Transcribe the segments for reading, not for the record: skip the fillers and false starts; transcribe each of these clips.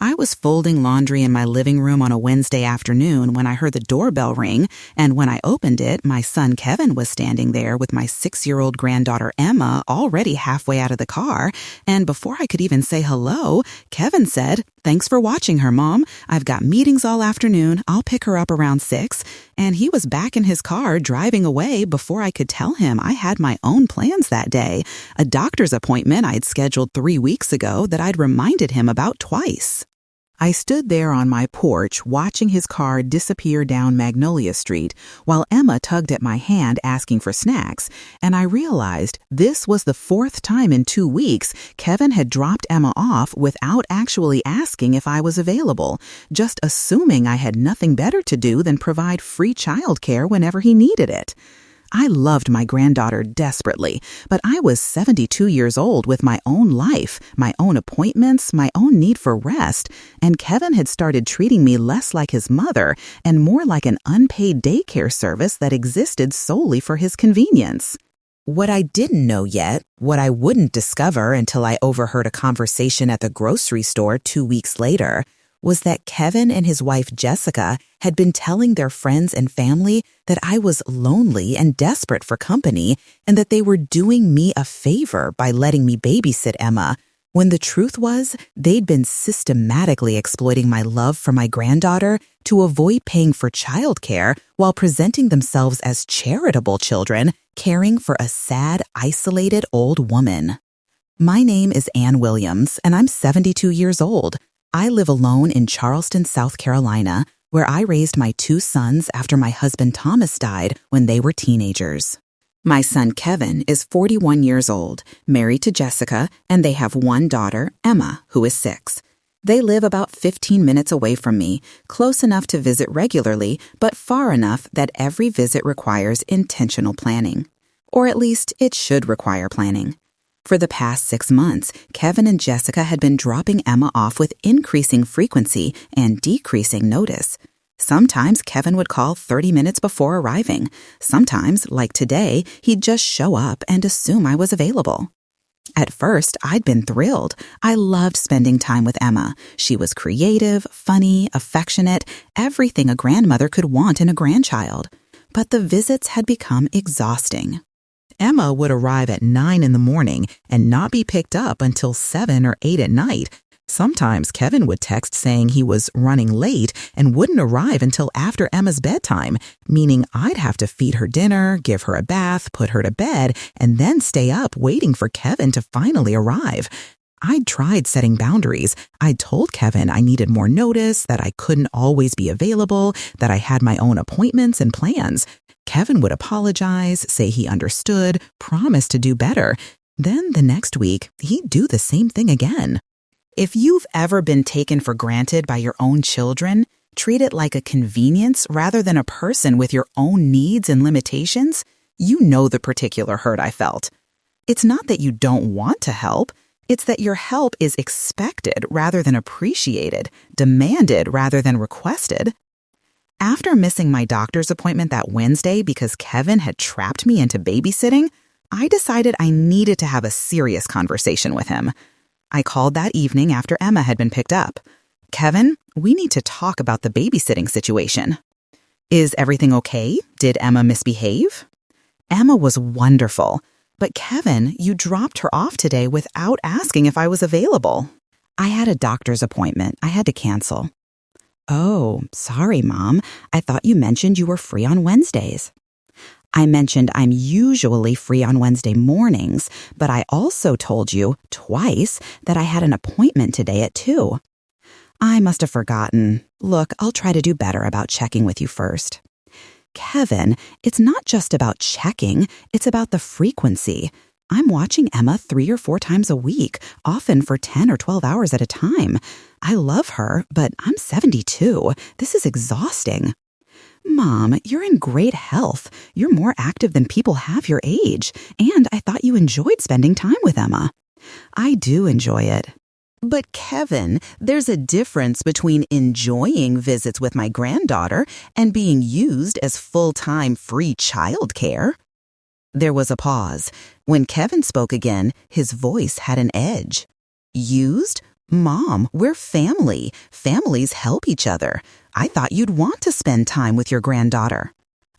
I was folding laundry in my living room on a Wednesday afternoon when I heard the doorbell ring, and when I opened it, my son Kevin was standing there with my 6-year-old granddaughter Emma already halfway out of the car, and before I could even say hello, Kevin said, "Thanks for watching her, Mom. I've got meetings all afternoon. I'll pick her up around 6, and he was back in his car driving away before I could tell him I had my own plans that day, a doctor's appointment I'd scheduled 3 weeks ago that I'd reminded him about twice. I stood there on my porch watching his car disappear down Magnolia Street while Emma tugged at my hand asking for snacks, and I realized this was the 4th time in 2 weeks Kevin had dropped Emma off without actually asking if I was available, just assuming I had nothing better to do than provide free childcare whenever he needed it. I loved my granddaughter desperately, but I was 72 years old with my own life, my own appointments, my own need for rest, and Kevin had started treating me less like his mother and more like an unpaid daycare service that existed solely for his convenience. What I didn't know yet, what I wouldn't discover until I overheard a conversation at the grocery store 2 weeks later, was that Kevin and his wife Jessica had been telling their friends and family that I was lonely and desperate for company and that they were doing me a favor by letting me babysit Emma, when the truth was they'd been systematically exploiting my love for my granddaughter to avoid paying for childcare while presenting themselves as charitable children caring for a sad, isolated old woman. My name is Ann Williams, and I'm 72 years old. I live alone in Charleston, South Carolina, where I raised my 2 sons after my husband Thomas died when they were teenagers. My son Kevin is 41 years old, married to Jessica, and they have one daughter, Emma, who is 6. They live about 15 minutes away from me, close enough to visit regularly, but far enough that every visit requires intentional planning. Or at least it should require planning. For the past 6 months, Kevin and Jessica had been dropping Emma off with increasing frequency and decreasing notice. Sometimes Kevin would call 30 minutes before arriving. Sometimes, like today, he'd just show up and assume I was available. At first, I'd been thrilled. I loved spending time with Emma. She was creative, funny, affectionate, everything a grandmother could want in a grandchild. But the visits had become exhausting. Emma would arrive at 9 in the morning and not be picked up until 7 or 8 at night. Sometimes Kevin would text saying he was running late and wouldn't arrive until after Emma's bedtime, meaning I'd have to feed her dinner, give her a bath, put her to bed, and then stay up waiting for Kevin to finally arrive. I'd tried setting boundaries. I'd told Kevin I needed more notice, that I couldn't always be available, that I had my own appointments and plans. Kevin would apologize, say he understood, promise to do better. Then the next week, he'd do the same thing again. If you've ever been taken for granted by your own children, treat it like a convenience rather than a person with your own needs and limitations, you know the particular hurt I felt. It's not that you don't want to help. It's that your help is expected rather than appreciated, demanded rather than requested. After missing my doctor's appointment that Wednesday because Kevin had trapped me into babysitting, I decided I needed to have a serious conversation with him. I called that evening after Emma had been picked up. "Kevin, we need to talk about the babysitting situation." "Is everything okay? Did Emma misbehave?" "Emma was wonderful. But Kevin, you dropped her off today without asking if I was available." "I had a doctor's appointment. I had to cancel." "Oh, sorry, Mom. I thought you mentioned you were free on Wednesdays." "I mentioned I'm usually free on Wednesday mornings, but I also told you, twice, that I had an appointment today at 2. "I must have forgotten. Look, I'll try to do better about checking with you first." "Kevin, it's not just about checking, it's about the frequency. I'm watching Emma 3 or 4 times a week, often for 10 or 12 hours at a time. I love her, but I'm 72. This is exhausting." "Mom, you're in great health. You're more active than people have your age, and I thought you enjoyed spending time with Emma." "I do enjoy it." "But Kevin, there's a difference between enjoying visits with my granddaughter and being used as full-time free childcare." There was a pause. When Kevin spoke again, his voice had an edge. "Used? Mom, we're family. Families help each other. I thought you'd want to spend time with your granddaughter.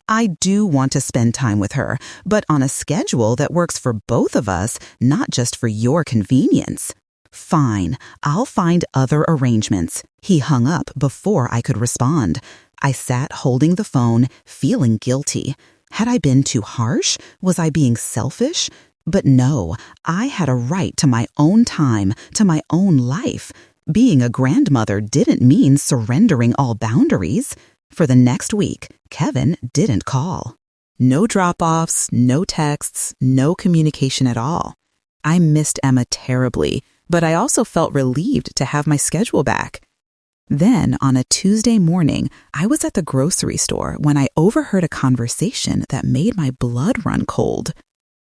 I do want to spend time with her, but on a schedule that works for both of us, not just for your convenience. Fine, I'll find other arrangements. He hung up before I could respond. I sat holding the phone, feeling guilty. Had I been too harsh? Was I being selfish? But no, I had a right to my own time, to my own life. Being a grandmother didn't mean surrendering all boundaries. For the next week, Kevin didn't call. No drop-offs, no texts, no communication at all. I missed Emma terribly, but I also felt relieved to have my schedule back. Then, on a Tuesday morning, I was at the grocery store when I overheard a conversation that made my blood run cold.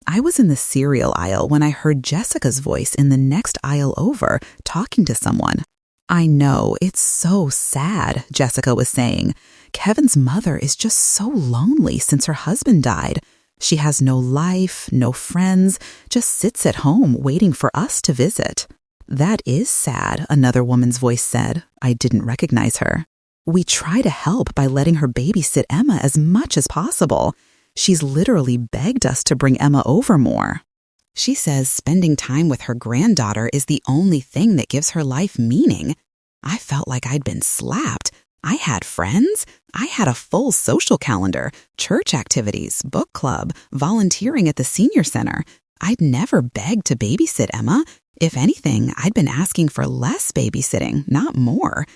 I was in the cereal aisle when I heard Jessica's voice in the next aisle over, talking to someone. I know, it's so sad, Jessica was saying. Kevin's mother is just so lonely since her husband died. She has no life, no friends, just sits at home waiting for us to visit. That is sad, another woman's voice said. I didn't recognize her. We try to help by letting her babysit Emma as much as possible. She's literally begged us to bring Emma over more. She says spending time with her granddaughter is the only thing that gives her life meaning. I felt like I'd been slapped. I had friends. I had a full social calendar, church activities, book club, volunteering at the senior center. I'd never begged to babysit Emma. If anything, I'd been asking for less babysitting, not more.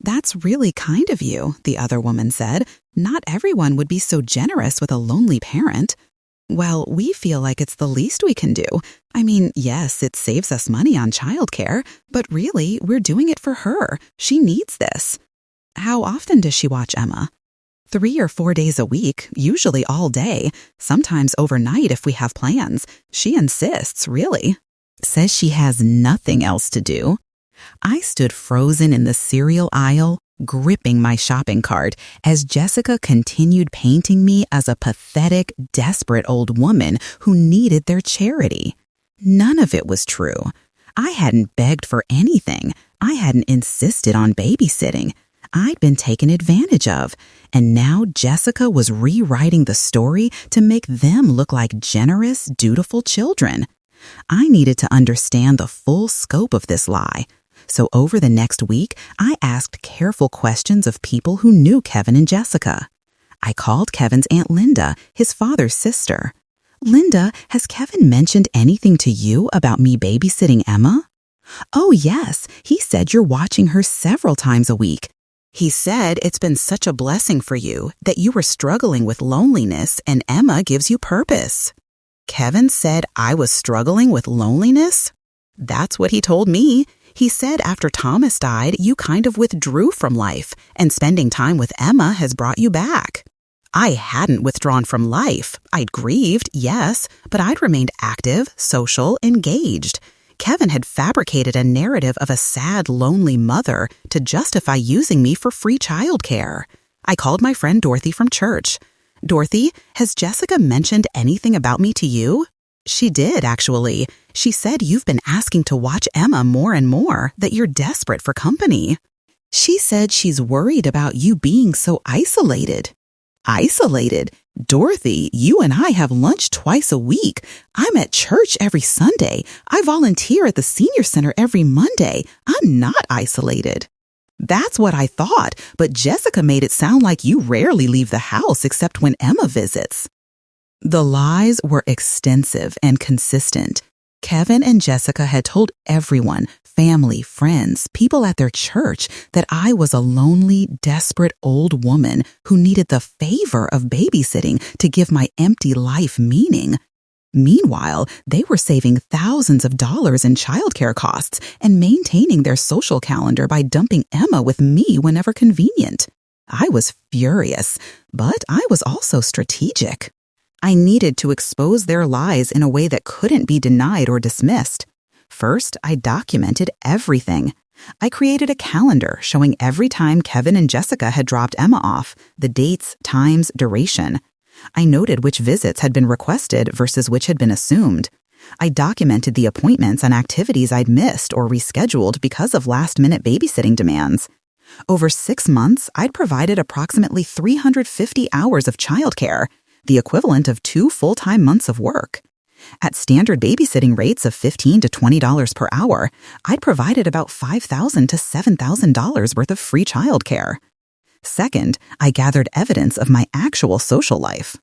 That's really kind of you, the other woman said. Not everyone would be so generous with a lonely parent. Well, we feel like it's the least we can do. I mean, yes, it saves us money on childcare, but really, we're doing it for her. She needs this. How often does she watch Emma? 3 or 4 days a week, usually all day, sometimes overnight if we have plans. She insists, really. Says she has nothing else to do. I stood frozen in the cereal aisle, gripping my shopping cart as Jessica continued painting me as a pathetic, desperate old woman who needed their charity. None of it was true. I hadn't begged for anything. I hadn't insisted on babysitting. I'd been taken advantage of, and now Jessica was rewriting the story to make them look like generous, dutiful children. I needed to understand the full scope of this lie. So over the next week, I asked careful questions of people who knew Kevin and Jessica. I called Kevin's Aunt Linda, his father's sister. Linda, has Kevin mentioned anything to you about me babysitting Emma? Oh, yes, he said you're watching her several times a week. He said it's been such a blessing for you that you were struggling with loneliness and Emma gives you purpose. Kevin said I was struggling with loneliness? That's what he told me. He said after Thomas died, you kind of withdrew from life, and spending time with Emma has brought you back. I hadn't withdrawn from life. I'd grieved, yes, but I'd remained active, social, engaged. Kevin had fabricated a narrative of a sad, lonely mother to justify using me for free childcare. I called my friend Dorothy from church. Dorothy, has Jessica mentioned anything about me to you? She did, actually. She said you've been asking to watch Emma more and more, that you're desperate for company. She said she's worried about you being so isolated. Isolated? Dorothy, you and I have lunch twice a week. I'm at church every Sunday. I volunteer at the senior center every Monday. I'm not isolated. That's what I thought, but Jessica made it sound like you rarely leave the house except when Emma visits. The lies were extensive and consistent. Kevin and Jessica had told everyone, family, friends, people at their church, that I was a lonely, desperate old woman who needed the favor of babysitting to give my empty life meaning. Meanwhile, they were saving thousands of dollars in childcare costs and maintaining their social calendar by dumping Emma with me whenever convenient. I was furious, but I was also strategic. I needed to expose their lies in a way that couldn't be denied or dismissed. First, I documented everything. I created a calendar showing every time Kevin and Jessica had dropped Emma off, the dates, times, duration. I noted which visits had been requested versus which had been assumed. I documented the appointments and activities I'd missed or rescheduled because of last-minute babysitting demands. Over 6 months, I'd provided approximately 350 hours of childcare, the equivalent of 2 full-time months of work. At standard babysitting rates of $15 to $20 per hour, I'd provided about $5,000 to $7,000 worth of free childcare. Second, I gathered evidence of my actual social life.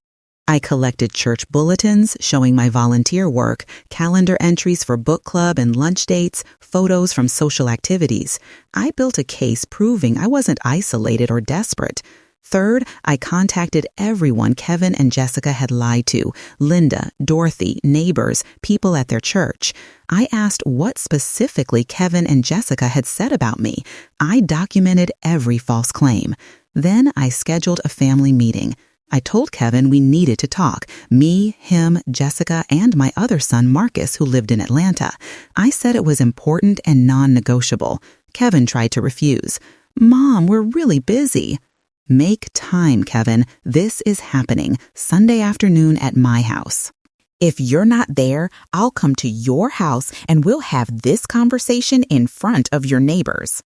I collected church bulletins showing my volunteer work, calendar entries for book club and lunch dates, photos from social activities. I built a case proving I wasn't isolated or desperate. Third, I contacted everyone Kevin and Jessica had lied to: Linda, Dorothy, neighbors, people at their church. I asked what specifically Kevin and Jessica had said about me. I documented every false claim. Then I scheduled a family meeting. I told Kevin we needed to talk, me, him, Jessica, and my other son, Marcus, who lived in Atlanta. I said it was important and non-negotiable. Kevin tried to refuse. "Mom, we're really busy." "Make time, Kevin. This is happening Sunday afternoon at my house. If you're not there, I'll come to your house and we'll have this conversation in front of your neighbors."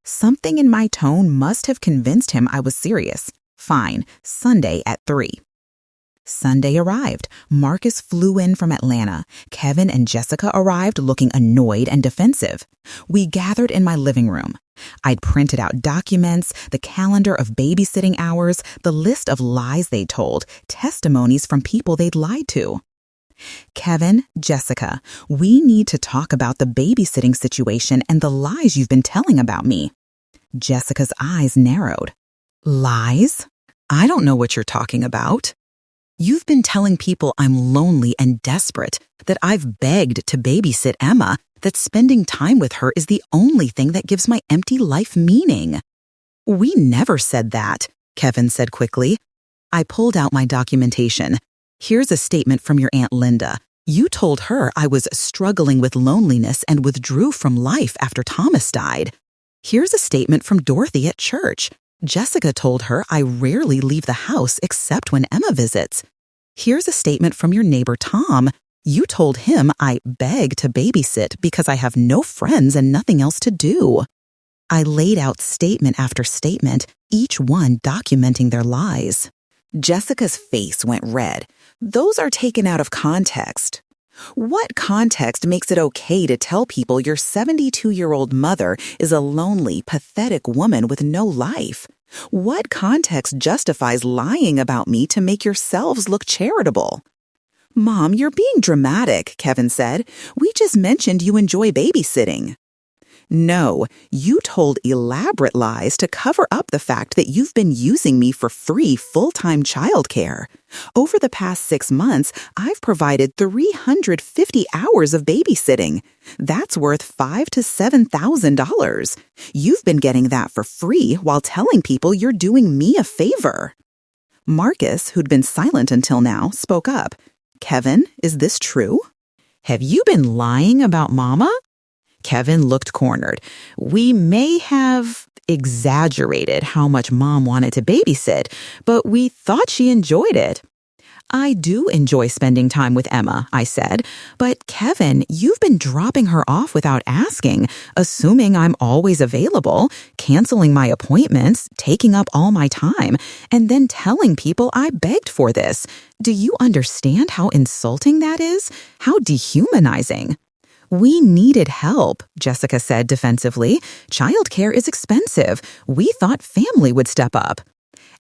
Something in my tone must have convinced him I was serious. Fine, Sunday at 3. Sunday arrived. Marcus flew in from Atlanta. Kevin and Jessica arrived looking annoyed and defensive. We gathered in my living room. I'd printed out documents, the calendar of babysitting hours, the list of lies they'd told, testimonies from people they'd lied to. "Kevin, Jessica, we need to talk about the babysitting situation and the lies you've been telling about me." Jessica's eyes narrowed. "Lies? I don't know what you're talking about. You've been telling people I'm lonely and desperate, that I've begged to babysit Emma, that spending time with her is the only thing that gives my empty life meaning." "We never said that," Kevin said quickly. I pulled out my documentation. "Here's a statement from your Aunt Linda. You told her I was struggling with loneliness and withdrew from life after Thomas died. Here's a statement from Dorothy at church. Jessica told her I rarely leave the house except when Emma visits. Here's a statement from your neighbor Tom. You told him I beg to babysit because I have no friends and nothing else to do." I laid out statement after statement, each one documenting their lies. Jessica's face went red. "Those are taken out of context." "What context makes it okay to tell people your 72-year-old mother is a lonely, pathetic woman with no life? What context justifies lying about me to make yourselves look charitable?" "Mom, you're being dramatic," Kevin said. "We just mentioned you enjoy babysitting." "No, you told elaborate lies to cover up the fact that you've been using me for free full-time childcare. Over the past 6 months, I've provided 350 hours of babysitting. That's worth $5,000 to $7,000. You've been getting that for free while telling people you're doing me a favor." Marcus, who'd been silent until now, spoke up. "Kevin, is this true?" "Have you been lying about Mama?" Kevin looked cornered. "We may have exaggerated how much Mom wanted to babysit, but we thought she enjoyed it." "I do enjoy spending time with Emma," I said. "But Kevin, you've been dropping her off without asking, assuming I'm always available, canceling my appointments, taking up all my time, and then telling people I begged for this. Do you understand how insulting that is? How dehumanizing?" "We needed help," Jessica said defensively. "Childcare is expensive. We thought family would step up."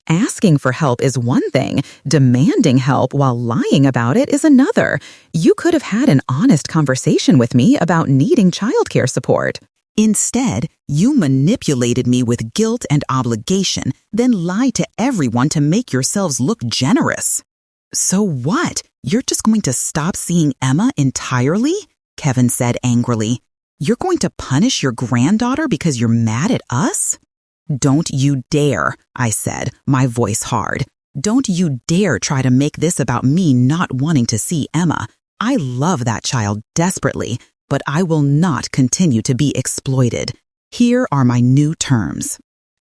Asking for help is one thing. Demanding help while lying about it is another. You could have had an honest conversation with me about needing childcare support. Instead, you manipulated me with guilt and obligation, then lied to everyone to make yourselves look generous. "So what? You're just going to stop seeing Emma entirely?" Kevin said angrily. "You're going to punish your granddaughter because you're mad at us?" "Don't you dare," I said, my voice hard. "Don't you dare try to make this about me not wanting to see Emma. I love that child desperately, but I will not continue to be exploited. Here are my new terms."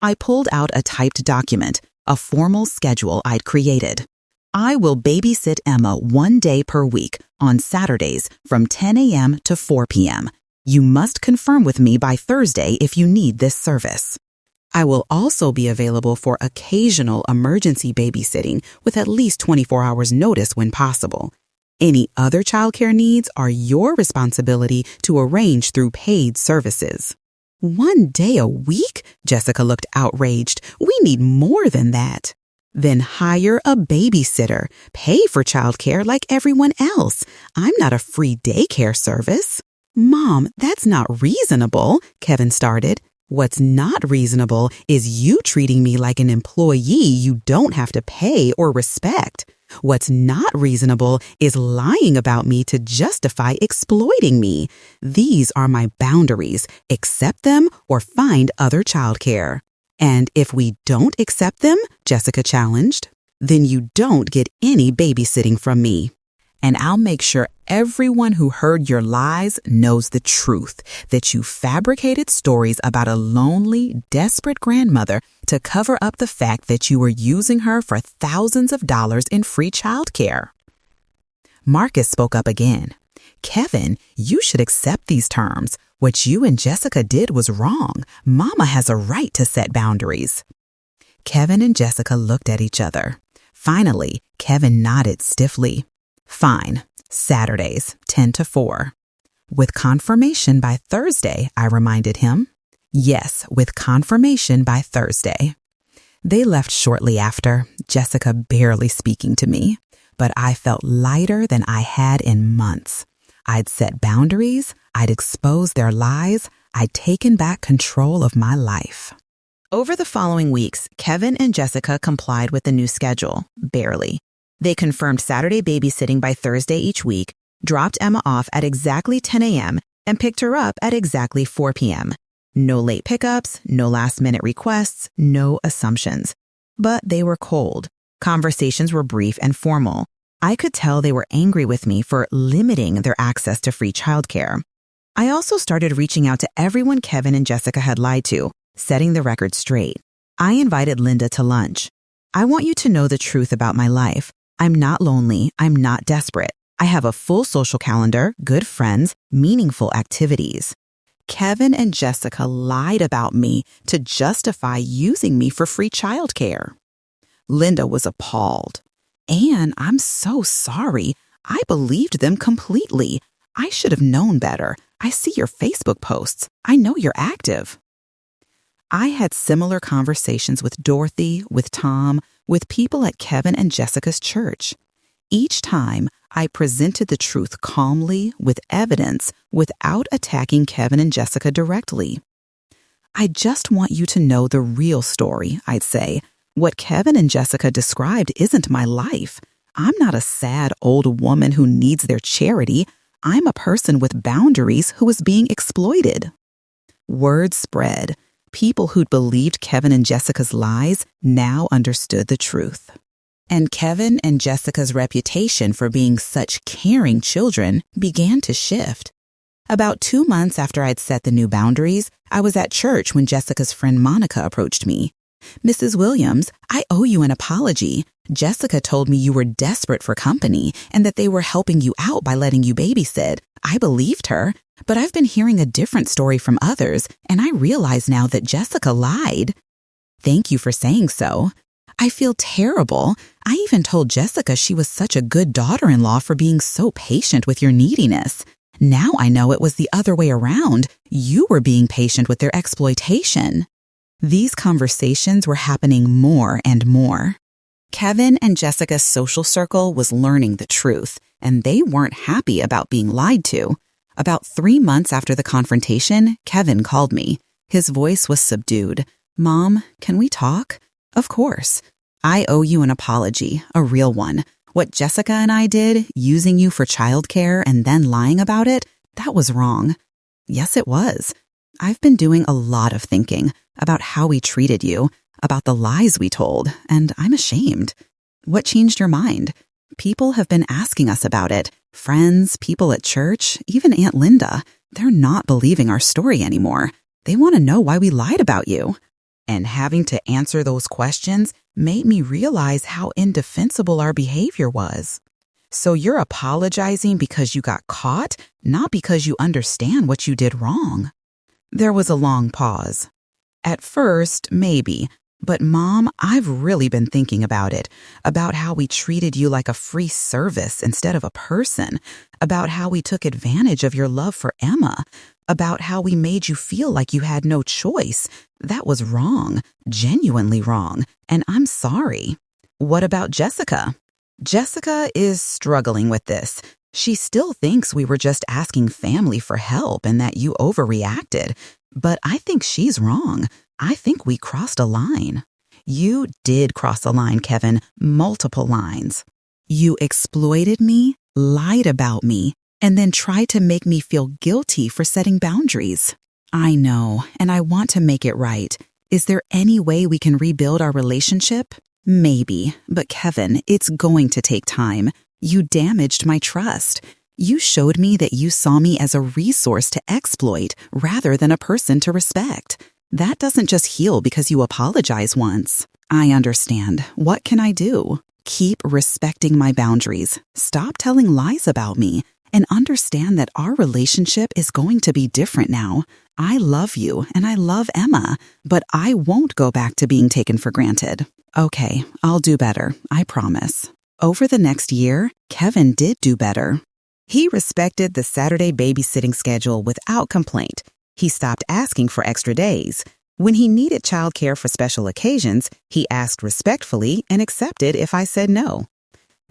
I pulled out a typed document, a formal schedule I'd created. "I will babysit Emma 1 day per week, on Saturdays from 10 a.m. to 4 p.m. You must confirm with me by Thursday if you need this service. I will also be available for occasional emergency babysitting with at least 24 hours notice when possible. Any other childcare needs are your responsibility to arrange through paid services. 1 day a week? Jessica looked outraged. We need more than that. Then hire a babysitter. Pay for childcare like everyone else. I'm not a free daycare service. Mom, that's not reasonable, Kevin started. What's not reasonable is you treating me like an employee you don't have to pay or respect. What's not reasonable is lying about me to justify exploiting me. These are my boundaries. Accept them or find other childcare. And if we don't accept them, Jessica challenged, then you don't get any babysitting from me. And I'll make sure everyone who heard your lies knows the truth, that you fabricated stories about a lonely, desperate grandmother to cover up the fact that you were using her for thousands of dollars in free childcare. Marcus spoke up again. Kevin, you should accept these terms. What you and Jessica did was wrong. Mama has a right to set boundaries. Kevin and Jessica looked at each other. Finally, Kevin nodded stiffly. Fine. Saturdays, 10 to 4. With confirmation by Thursday, I reminded him. Yes, with confirmation by Thursday. They left shortly after, Jessica barely speaking to me, but I felt lighter than I had in months. I'd set boundaries, I'd exposed their lies, I'd taken back control of my life. Over the following weeks, Kevin and Jessica complied with the new schedule, barely. They confirmed Saturday babysitting by Thursday each week, dropped Emma off at exactly 10 a.m., and picked her up at exactly 4 p.m. No late pickups, no last-minute requests, no assumptions. But they were cold. Conversations were brief and formal. I could tell they were angry with me for limiting their access to free childcare. I also started reaching out to everyone Kevin and Jessica had lied to, setting the record straight. I invited Linda to lunch. I want you to know the truth about my life. I'm not lonely. I'm not desperate. I have a full social calendar, good friends, meaningful activities. Kevin and Jessica lied about me to justify using me for free childcare. Linda was appalled. Anne, I'm so sorry. I believed them completely. I should have known better. I see your Facebook posts. I know you're active. I had similar conversations with Dorothy, with Tom, with people at Kevin and Jessica's church. Each time, I presented the truth calmly, with evidence, without attacking Kevin and Jessica directly. I just want you to know the real story, I'd say. What Kevin and Jessica described isn't my life. I'm not a sad old woman who needs their charity. I'm a person with boundaries who is being exploited. Word spread. People who'd believed Kevin and Jessica's lies now understood the truth. And Kevin and Jessica's reputation for being such caring children began to shift. About 2 months after I'd set the new boundaries, I was at church when Jessica's friend Monica approached me. Mrs. Williams, I owe you an apology. Jessica told me you were desperate for company and that they were helping you out by letting you babysit. I believed her, but I've been hearing a different story from others, and I realize now that Jessica lied. Thank you for saying so. I feel terrible. I even told Jessica she was such a good daughter-in-law for being so patient with your neediness. Now I know it was the other way around. You were being patient with their exploitation. These conversations were happening more and more. Kevin and Jessica's social circle was learning the truth, and they weren't happy about being lied to. About 3 months after the confrontation, Kevin called me. His voice was subdued. Mom, can we talk? Of course. I owe you an apology, a real one. What Jessica and I did, using you for childcare and then lying about it, that was wrong. Yes, it was. I've been doing a lot of thinking about how we treated you, about the lies we told, and I'm ashamed. What changed your mind? People have been asking us about it. Friends, people at church, even Aunt Linda. They're not believing our story anymore. They want to know why we lied about you. And having to answer those questions made me realize how indefensible our behavior was. So you're apologizing because you got caught, not because you understand what you did wrong. There was a long pause. At first, maybe. But Mom, I've really been thinking about it, about how we treated you like a free service instead of a person, about how we took advantage of your love for Emma, about how we made you feel like you had no choice. That was wrong, genuinely wrong, and I'm sorry. What about Jessica? Jessica is struggling with this. She still thinks we were just asking family for help and that you overreacted. But I think she's wrong. I think we crossed a line. You did cross a line, Kevin, multiple lines. You exploited me, lied about me, and then tried to make me feel guilty for setting boundaries. I know, and I want to make it right. Is there any way we can rebuild our relationship? Maybe, but Kevin, it's going to take time. You damaged my trust. You showed me that you saw me as a resource to exploit rather than a person to respect. That doesn't just heal because you apologize once. I understand. What can I do? Keep respecting my boundaries. Stop telling lies about me. And understand that our relationship is going to be different now. I love you and I love Emma, but I won't go back to being taken for granted. Okay, I'll do better. I promise. Over the next year, Kevin did do better. He respected the Saturday babysitting schedule without complaint. He stopped asking for extra days. When he needed childcare for special occasions, he asked respectfully and accepted if I said no.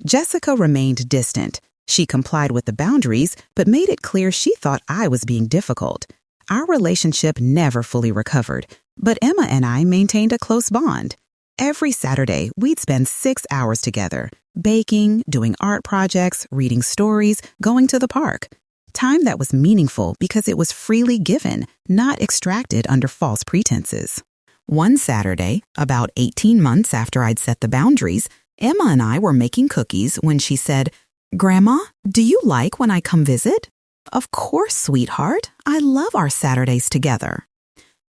Jessica remained distant. She complied with the boundaries, but made it clear she thought I was being difficult. Our relationship never fully recovered, but Emma and I maintained a close bond. Every Saturday, we'd spend 6 hours together, baking, doing art projects, reading stories, going to the park. Time that was meaningful because it was freely given, not extracted under false pretenses. One Saturday, about 18 months after I'd set the boundaries, Emma and I were making cookies when she said, "Grandma, do you like when I come visit?" "Of course, sweetheart. I love our Saturdays together."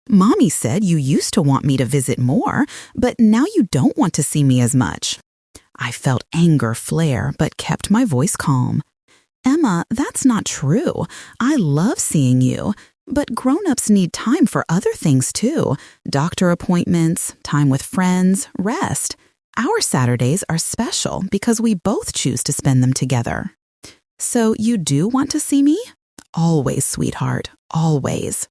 "Mommy said you used to want me to visit more, but now you don't want to see me as much." I felt anger flare, but kept my voice calm. "Emma, that's not true. I love seeing you, but grown-ups need time for other things too. Doctor appointments, time with friends, rest. Our Saturdays are special because we both choose to spend them together." "So you do want to see me?" "Always, sweetheart, always."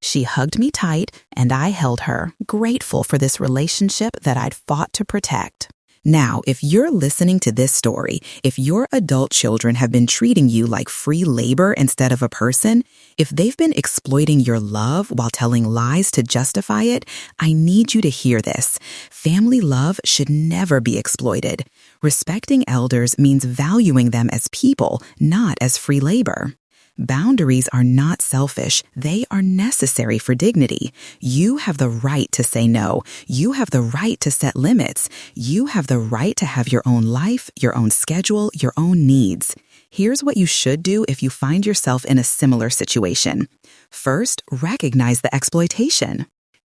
She hugged me tight, and I held her, grateful for this relationship that I'd fought to protect. Now, if you're listening to this story, if your adult children have been treating you like free labor instead of a person, if they've been exploiting your love while telling lies to justify it, I need you to hear this. Family love should never be exploited. Respecting elders means valuing them as people, not as free labor. Boundaries are not selfish. They are necessary for dignity. You have the right to say no. You have the right to set limits. You have the right to have your own life, your own schedule, your own needs. Here's what you should do if you find yourself in a similar situation. First, recognize the exploitation.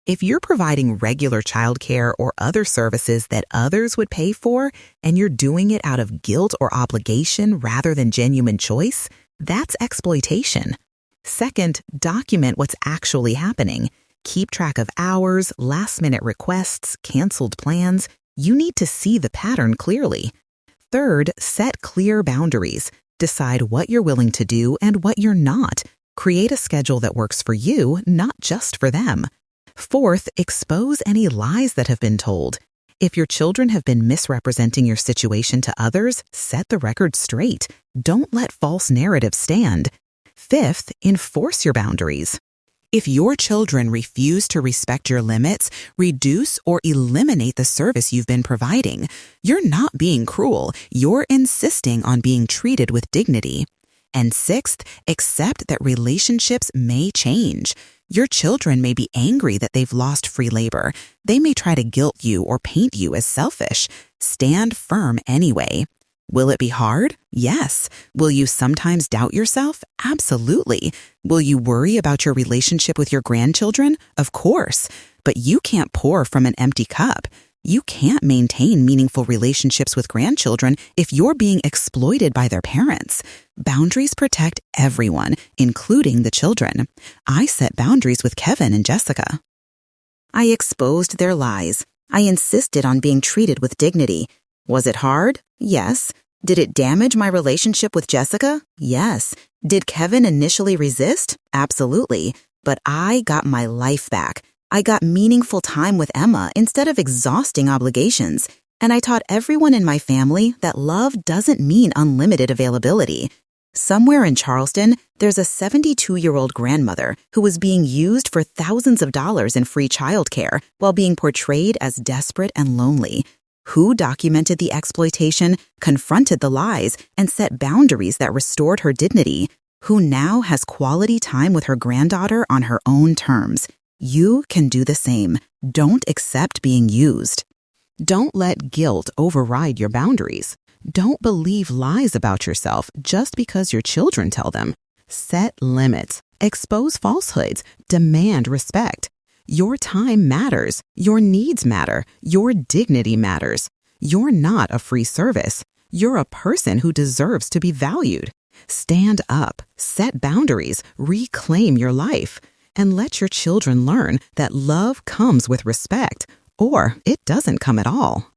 If you're providing regular childcare or other services that others would pay for, and you're doing it out of guilt or obligation rather than genuine choice, that's exploitation. Second, document what's actually happening. Keep track of hours, last-minute requests, canceled plans. You need to see the pattern clearly. Third, set clear boundaries. Decide what you're willing to do and what you're not. Create a schedule that works for you, not just for them. Fourth, expose any lies that have been told. If your children have been misrepresenting your situation to others, set the record straight. Don't let false narratives stand. Fifth, enforce your boundaries. If your children refuse to respect your limits, reduce or eliminate the service you've been providing. You're not being cruel. You're insisting on being treated with dignity. And sixth, accept that relationships may change. Your children may be angry that they've lost free labor. They may try to guilt you or paint you as selfish. Stand firm anyway. Will it be hard? Yes. Will you sometimes doubt yourself? Absolutely. Will you worry about your relationship with your grandchildren? Of course. But you can't pour from an empty cup. You can't maintain meaningful relationships with grandchildren if you're being exploited by their parents. Boundaries protect everyone, including the children. I set boundaries with Kevin and Jessica. I exposed their lies. I insisted on being treated with dignity. Was it hard? Yes. Did it damage my relationship with Jessica? Yes. Did Kevin initially resist? Absolutely. But I got my life back. I got meaningful time with Emma instead of exhausting obligations. And I taught everyone in my family that love doesn't mean unlimited availability. Somewhere in Charleston, there's a 72-year-old grandmother who was being used for thousands of dollars in free childcare while being portrayed as desperate and lonely. Who documented the exploitation, confronted the lies, and set boundaries that restored her dignity? Who now has quality time with her granddaughter on her own terms? You can do the same. Don't accept being used. Don't let guilt override your boundaries. Don't believe lies about yourself just because your children tell them. Set limits. Expose falsehoods. Demand respect. Your time matters. Your needs matter. Your dignity matters. You're not a free service. You're a person who deserves to be valued. Stand up. Set boundaries. Reclaim your life. And let your children learn that love comes with respect, or it doesn't come at all.